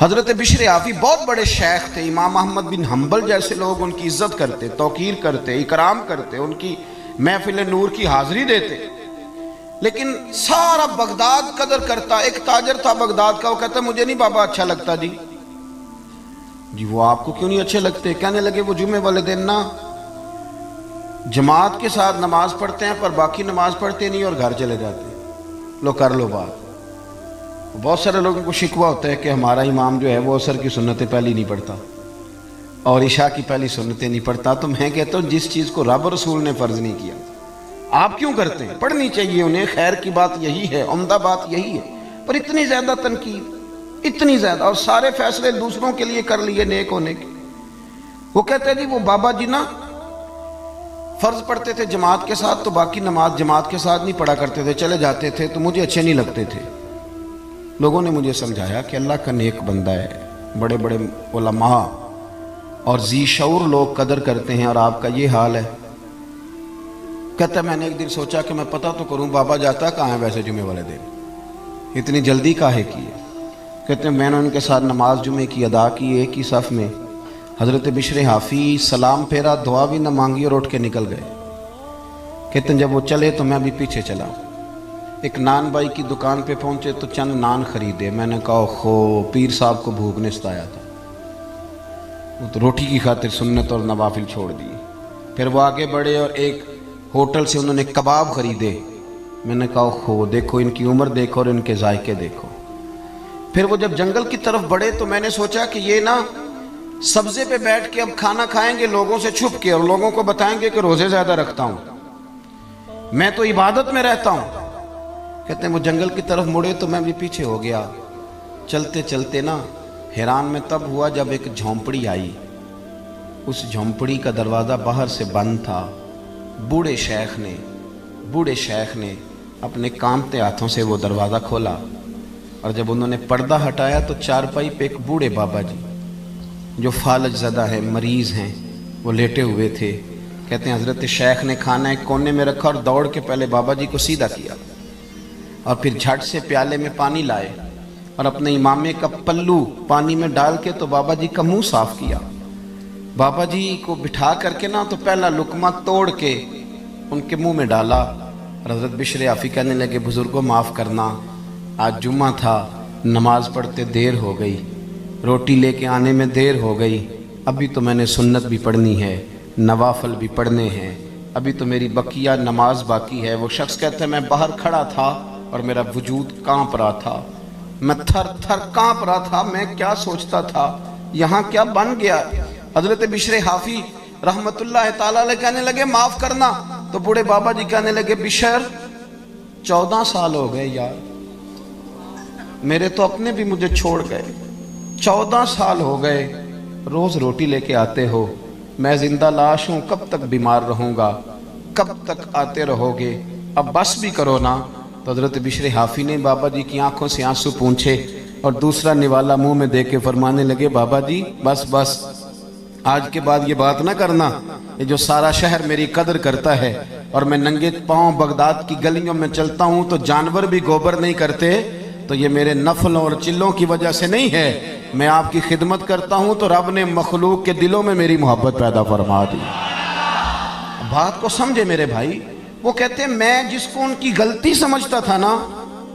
حضرت بشر حافی بہت بڑے شیخ تھے، امام احمد بن حنبل جیسے لوگ ان کی عزت کرتے، توقیر کرتے، اکرام کرتے، ان کی محفل نور کی حاضری دیتے، لیکن سارا بغداد قدر کرتا۔ ایک تاجر تھا بغداد کا، وہ کہتا مجھے نہیں بابا اچھا لگتا جی وہ آپ کو کیوں نہیں اچھے لگتے؟ کہنے لگے وہ جمعے والے دن نا جماعت کے ساتھ نماز پڑھتے ہیں پر باقی نماز پڑھتے نہیں اور گھر چلے جاتے ہیں، لو کر لو بات۔ بہت سارے لوگوں کو شکوہ ہوتا ہے کہ ہمارا امام جو ہے وہ عصر کی سنتیں پہلی نہیں پڑھتا اور عشاء کی پہلی سنتیں نہیں پڑھتا، تو میں کہتا ہوں جس چیز کو رب رسول نے فرض نہیں کیا آپ کیوں کرتے ہیں؟ پڑھنی چاہیے انہیں، خیر کی بات یہی ہے، عمدہ بات یہی ہے، پر اتنی زیادہ تنقید، اتنی زیادہ، اور سارے فیصلے دوسروں کے لیے کر لیے نیک ہونے کے۔ وہ کہتے ہیں جی وہ بابا جی نا فرض پڑھتے تھے جماعت کے ساتھ تو باقی نماز جماعت کے ساتھ نہیں پڑھا کرتے تھے، چلے جاتے تھے تو مجھے اچھے نہیں لگتے تھے۔ لوگوں نے مجھے سمجھایا کہ اللہ کا نیک بندہ ہے، بڑے بڑے علماء اور ذی شعور لوگ قدر کرتے ہیں اور آپ کا یہ حال ہے۔ کہتا ہے میں نے ایک دن سوچا کہ میں پتہ تو کروں بابا جاتا کہاں ہے ویسے جمعے والے دن، اتنی جلدی کاہے کی ہے؟ کہتے ہیں میں نے ان کے ساتھ نماز جمعے کی ادا کی، ایک ہی صف میں۔ حضرت بشر حافی سلام پھیرا، دعا بھی نہ مانگی اور اٹھ کے نکل گئے۔ کہتے ہیں جب وہ چلے تو میں بھی پیچھے چلا، ایک نان بائی کی دکان پہ پہنچے تو چند نان خریدے۔ میں نے کہا خو پیر صاحب کو بھوک نے ستایا تھا، وہ تو روٹی کی خاطر سنت اور نوافل چھوڑ دی۔ پھر وہ آگے بڑھے اور ایک ہوٹل سے انہوں نے کباب خریدے۔ میں نے کہا خو دیکھو ان کی عمر دیکھو اور ان کے ذائقے دیکھو۔ پھر وہ جب جنگل کی طرف بڑھے تو میں نے سوچا کہ یہ نا سبزے پہ بیٹھ کے اب کھانا کھائیں گے لوگوں سے چھپ کے اور لوگوں کو بتائیں گے کہ روزے زیادہ رکھتا ہوں، میں تو عبادت میں رہتا ہوں۔ کہتے ہیں وہ جنگل کی طرف مڑے تو میں بھی پیچھے ہو گیا۔ چلتے چلتے نا حیران میں تب ہوا جب ایک جھونپڑی آئی، اس جھونپڑی کا دروازہ باہر سے بند تھا۔ بوڑھے شیخ نے اپنے کانپتے ہاتھوں سے وہ دروازہ کھولا اور جب انہوں نے پردہ ہٹایا تو چارپائی پہ ایک بوڑھے بابا جی جو فالج زدہ ہیں، مریض ہیں، وہ لیٹے ہوئے تھے۔ کہتے ہیں حضرت شیخ نے کھانا ایک کونے میں رکھا اور دوڑ کے پہلے بابا جی کو سیدھا کیا اور پھر جھٹ سے پیالے میں پانی لائے اور اپنے امامے کا پلو پانی میں ڈال کے تو بابا جی کا منہ صاف کیا۔ بابا جی کو بٹھا کر کے نا تو پہلا لقمہ توڑ کے ان کے منہ میں ڈالا اور حضرت بشر حافی کہنے لگے بزرگوں معاف کرنا، آج جمعہ تھا، نماز پڑھتے دیر ہو گئی، روٹی لے کے آنے میں دیر ہو گئی، ابھی تو میں نے سنت بھی پڑھنی ہے، نوافل بھی پڑھنے ہیں، ابھی تو میری بقیہ نماز باقی ہے۔ وہ شخص کہتا ہے میں باہر کھڑا تھا اور میرا وجود کانپ رہا تھا، میں تھر تھر کانپ رہا تھا، میں کیا سوچتا تھا یہاں کیا بن گیا۔ حضرت بشر حافی رحمت اللہ تعالیٰ علیہ کہنے لگے معاف کرنا، تو بوڑھے بابا جی کہنے لگے بشر 14 سال ہو گئے یار، میرے تو اپنے بھی مجھے چھوڑ گئے، 14 سال ہو گئے، روز روٹی لے کے آتے ہو، میں زندہ لاش ہوں، کب تک بیمار رہوں گا، کب تک آتے رہو گے، اب بس بھی کرو نا۔ تو حضرت بشر حافی نے بابا جی کی آنکھوں سے آنسو پونچھے اور دوسرا نوالا منہ میں دے کے فرمانے لگے بابا جی بس بس، آج کے بعد یہ بات نہ کرنا، یہ جو سارا شہر میری قدر کرتا ہے اور میں ننگے پاؤں بغداد کی گلیوں میں چلتا ہوں تو جانور بھی گوبر نہیں کرتے، تو یہ میرے نفل اور چلوں کی وجہ سے نہیں ہے، میں آپ کی خدمت کرتا ہوں تو رب نے مخلوق کے دلوں میں میری محبت پیدا فرما دی۔ بات کو سمجھے میرے بھائی، وہ کہتے ہیں میں جس کو ان کی غلطی سمجھتا تھا نا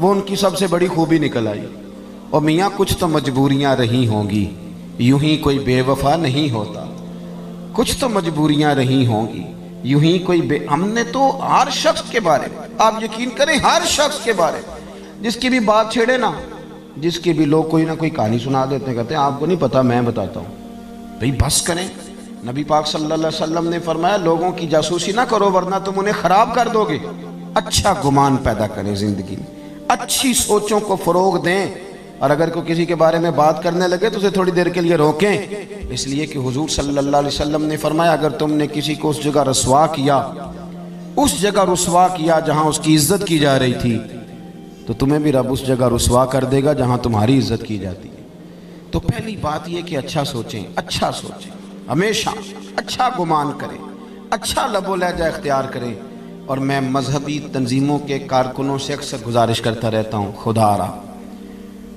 وہ ان کی سب سے بڑی خوبی نکل آئی۔ اور میاں کچھ تو مجبوریاں رہی ہوں گی، یوں ہی کوئی بے وفا نہیں ہوتا، کچھ تو مجبوریاں رہی ہوں گی، یوں ہی کوئی ہم نے تو ہر شخص کے بارے میں آپ یقین کریں، ہر شخص کے بارے میں جس کی بھی بات چھیڑے نا، جس کی بھی لوگ کوئی نہ کوئی کہانی سنا دیتے ہیں، کہتے ہیں آپ کو نہیں پتا میں بتاتا ہوں، بھئی بس کریں۔ نبی پاک صلی اللہ علیہ وسلم نے فرمایا لوگوں کی جاسوسی نہ کرو ورنہ تم انہیں خراب کر دو گے، اچھا گمان پیدا کریں زندگی میں، اچھی سوچوں کو فروغ دیں، اور اگر کوئی کسی کے بارے میں بات کرنے لگے تو اسے تھوڑی دیر کے لیے روکیں، اس لیے کہ حضور صلی اللہ علیہ وسلم نے فرمایا اگر تم نے کسی کو اس جگہ رسوا کیا جہاں اس کی عزت کی جا رہی تھی تو تمہیں بھی رب اس جگہ رسوا کر دے گا جہاں تمہاری عزت کی جاتی ہے۔ تو پہلی بات یہ کہ اچھا سوچیں، ہمیشہ اچھا گمان کریں، اچھا لب و لہجہ اختیار کریں۔ اور میں مذہبی تنظیموں کے کارکنوں سے اکثر گزارش کرتا رہتا ہوں، خدا را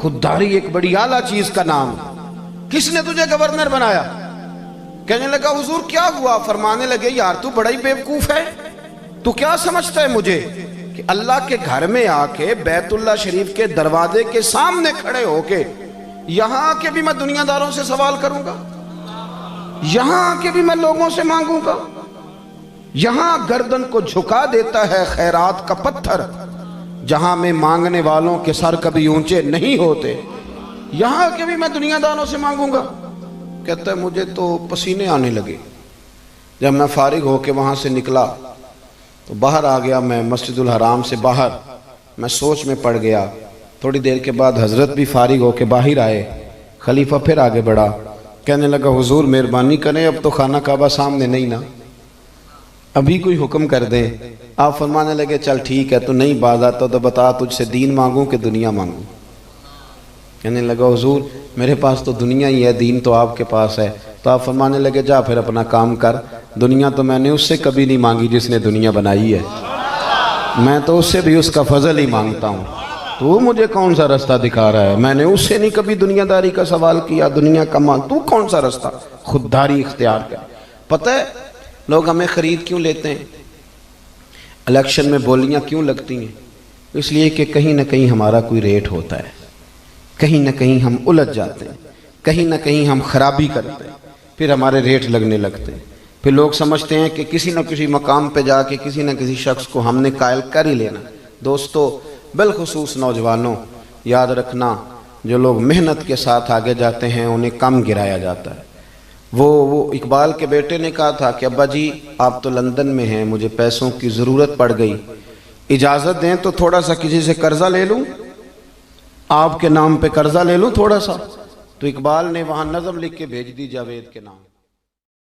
خودداری ایک بڑی اعلیٰ چیز کا نام ہے. کس نے تجھے گورنر بنایا؟ کہنے لگا حضور کیا ہوا؟ فرمانے لگے یار تو بڑا ہی بیوقوف ہے، تو کیا سمجھتا ہے مجھے کہ اللہ کے گھر میں آ کے بیت اللہ شریف کے دروازے کے سامنے کھڑے ہو کے یہاں آ کے بھی میں دنیا داروں سے سوال کروں گا؟ یہاں آ کے بھی میں لوگوں سے مانگوں گا؟ یہاں گردن کو جھکا دیتا ہے خیرات کا پتھر، جہاں میں مانگنے والوں کے سر کبھی اونچے نہیں ہوتے، یہاں آ کے بھی میں دنیا داروں سے مانگوں گا؟ کہتا ہے مجھے تو پسینے آنے لگے. جب میں فارغ ہو کے وہاں سے نکلا تو باہر آ گیا، میں مسجد الحرام سے باہر میں سوچ میں پڑ گیا. تھوڑی دیر کے بعد حضرت بھی فارغ ہو کے باہر آئے. خلیفہ پھر آگے بڑھا، کہنے لگا حضور مہربانی کریں، اب تو خانہ کعبہ سامنے نہیں نا، ابھی کوئی حکم کر دیں. آپ فرمانے لگے چل ٹھیک ہے، تو نہیں باز آتا تو بتا تجھ سے دین مانگوں کہ دنیا مانگوں؟ کہنے لگا حضور میرے پاس تو دنیا ہی ہے، دین تو آپ کے پاس ہے. تو آپ فرمانے لگے جا پھر اپنا کام کر، دنیا تو میں نے اس سے کبھی نہیں مانگی جس نے دنیا بنائی ہے، میں تو اس سے بھی اس کا فضل ہی مانگتا ہوں. تو مجھے کون سا رستہ دکھا رہا ہے؟ میں نے اس سے نہیں کبھی دنیا داری کا سوال کیا، دنیا کا مانگ، تو کون سا رستہ؟ خودداری اختیار کر. پتہ ہے لوگ ہمیں خرید کیوں لیتے ہیں؟ الیکشن میں بولیاں کیوں لگتی ہیں؟ اس لیے کہ کہیں نہ کہیں ہمارا کوئی ریٹ ہوتا ہے، کہیں نہ کہیں ہم الجھ جاتے ہیں، کہیں نہ کہیں ہم خرابی کرتے ہیں، پھر ہمارے ریٹ لگنے لگتے ہیں. پھر لوگ سمجھتے ہیں کہ کسی نہ کسی مقام پہ جا کے کسی نہ کسی شخص کو ہم نے قائل کر ہی لینا. دوستو بالخصوص نوجوانوں یاد رکھنا، جو لوگ محنت کے ساتھ آگے جاتے ہیں انہیں کم گرایا جاتا ہے. وہ اقبال کے بیٹے نے کہا تھا کہ ابا جی آپ تو لندن میں ہیں، مجھے پیسوں کی ضرورت پڑ گئی، اجازت دیں تو تھوڑا سا کسی سے قرضہ لے لوں، آپ کے نام پہ قرضہ لے لوں تھوڑا سا. تو اقبال نے وہاں نظم لکھ کے بھیج دی جاوید کے نام.